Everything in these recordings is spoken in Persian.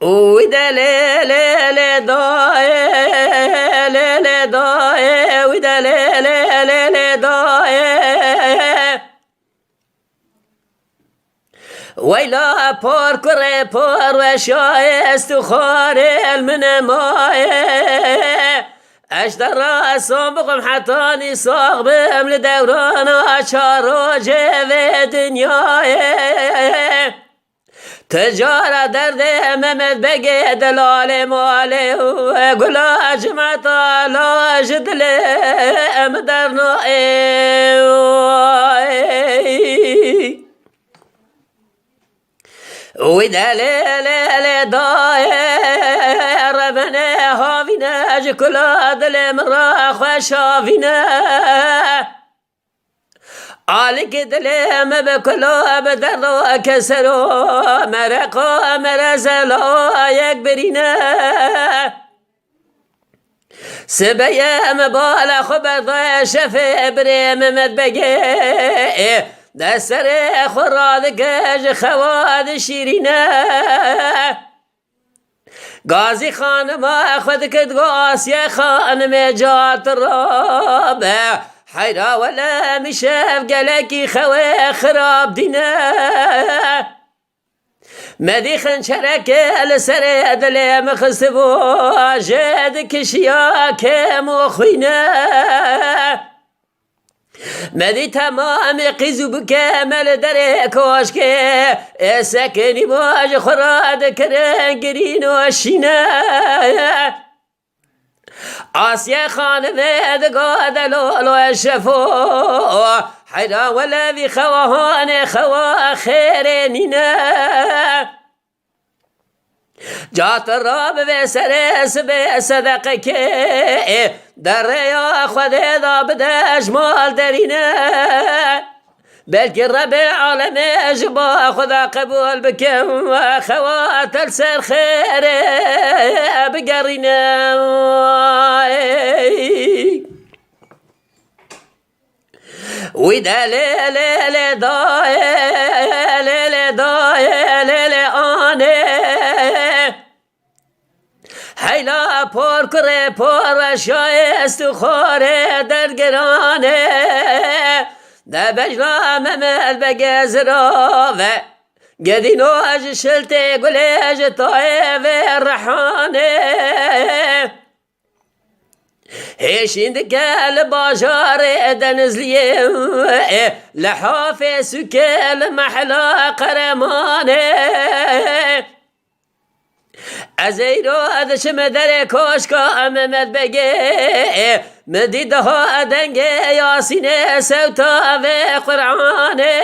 ودا ليلة ضايع ليلة ضايع ودا ليلة ضايع ويلا بور كري بور وشايست خارل من ماي اشترى صنبقم حطاني صاغبم لدوران اشار جيب دنياي تجارة درد ممد بقي دلالي مالي وقلا جمعت على جدلي مدرنائي ودا ليلة ضايع ربنا هافينا جكلا دل مراخ وشافينا عليك دلم بكلا بدر كسرو مرقا مرزلا يكبرينا سبيا مبالا خبر ضايع شفي بريم مدبقي دسر خراد گج خواد شیرینا غازی خانم خود کد غاسیه خانم جات راب حیرا ولا مشاف گلکی خواه خراب دینا مدی خنچرک لسر دل مخصبو جد کشیا که مخوینا مدی تمام قیزو بکمل در کاشکه سکنی باج خوراد کرن گرین و شینا آسیا خانم دگاه دلال و شفو حیرا ولا بی خواهان خوا خیر نینا جات راب به سرس به صدقه که در ریا خود دا بدش مال درینه بلکه رب عالم اجبا خدا قبول بکم و خواتر سر خیر بگرینه ویدا لیل دای لیل دای لیل آنه حیلا پر کره پر و شایست خوره در گرانه ده بجلا ممل بگز راوه گدینو اج شلته گله اج طایه و رحانه هشیند کل باشار دنزلیه لحاف سکل محلا قرمانه از ایراد شم در کاشکا ممد بگه مدیده ها دنگ یاسین سوتا و قرآنه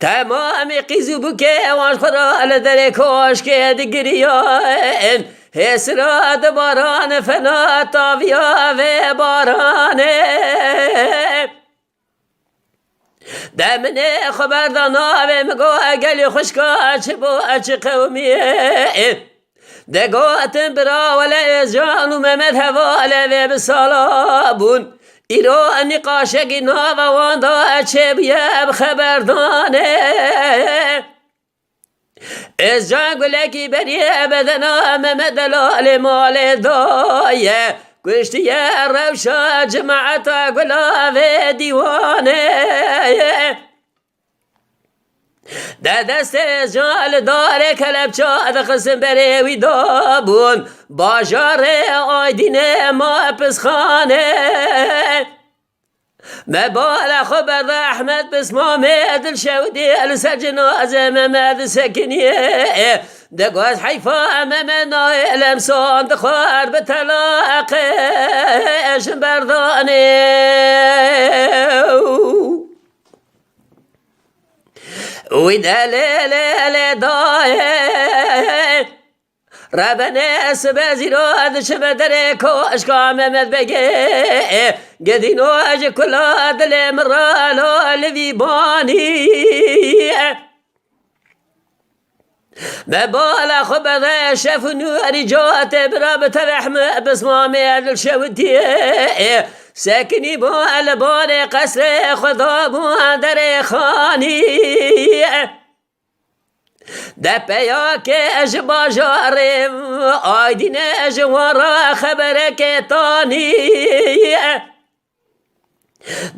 تمام قیزو بکه وانش خرال در کاشکه دگریان حسرات باران فنا تاویا و بارانه دمنه خبردانا و مگو اگلی خوشکا چه با چه قومیه دگواتن برا ولی جانو ممد حواله و بسالابون ایرو انی قاشقی ناو واندا چه بیاب خبردانه از جان گلکی بریه بدنا ممد دلال مال دایه گشتی روشا جماعتا گلا و دیوانه ده دست جال داره کلبچا دخسم بره وی دابون باجار آیدین ما پسخانه مبالا خبر احمد بسمام دل شودی السجن ازم مد سکنیه دقاز حیفا ممنا الامسان دخوار بطلاقش بردانه ویدا لیل دای ربنا سبازیراد شب در کاشکا ممد بگه گدینو اج کلا دل مرالو لوی بانی ببالا خبر شف نوری جات برابط رحمه بسمام عدل شودیه سکنی با البان قصر خدا با در خانی ده پیاکش باجارم آیدینش ورا خبرک تانیه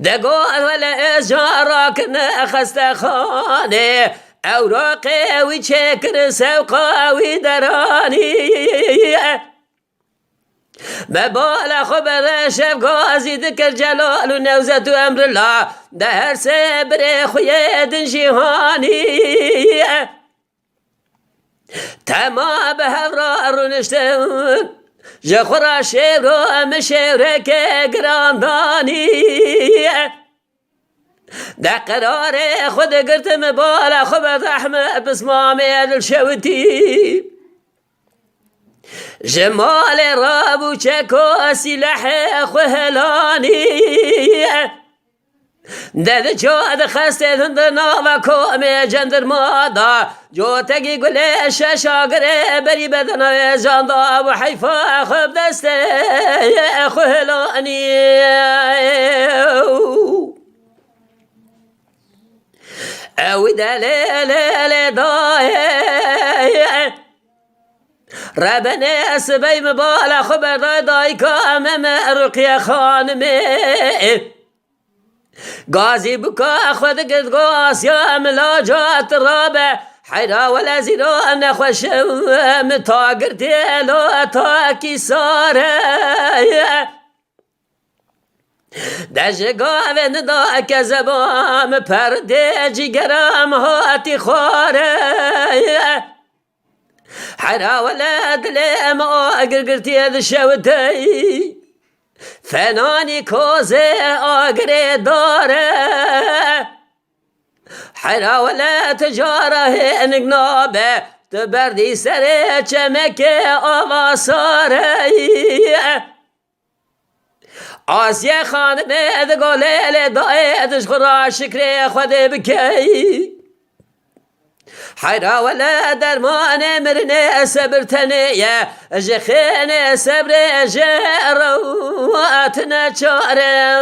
ده گوه ولی جاراک نخست خانه اوراق وی چکر سوقا وی درانیه ببال خبر شب غازی ذکر جلال و نوزت و امر الله ده هر سبر خوید جهانی تما به هفرا رونشتن جخورا شبرا مشورک گراندانی ده قرار خود گرتم بالا خبر رحمه بسمامي الشوتي جمال رابو چکو سلاح خوهلانی ده جاد خسته دندر ناوا کومه جندر مادا جو تگی گل ششاگره بری بدن جاندا و حیفا خوب دسته خوهلانی او دلیل دای ربنا سبی مبالا خبر دای کام مرقی خانمه غازی بکا خود گد غاس یا ملاجات رابع حیرا ولا زیرو نخوشم تا گرتیلو تا کی ساره دشگاه ندا که زبام پرده جگرم هاتی خواره حرا ولا دلم آگر گرتی دشوتی فنانی کوزه آگر داره حرا ولا تجاره نگنابه تبردی سر چمک آواساره آسیه خانمه ده گلیل دای دش خورا شکر خود بکی حیرا ولا درمان مرنه صبر تنیه جخین صبر جرواتنا چاره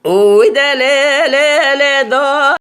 او دلیل دا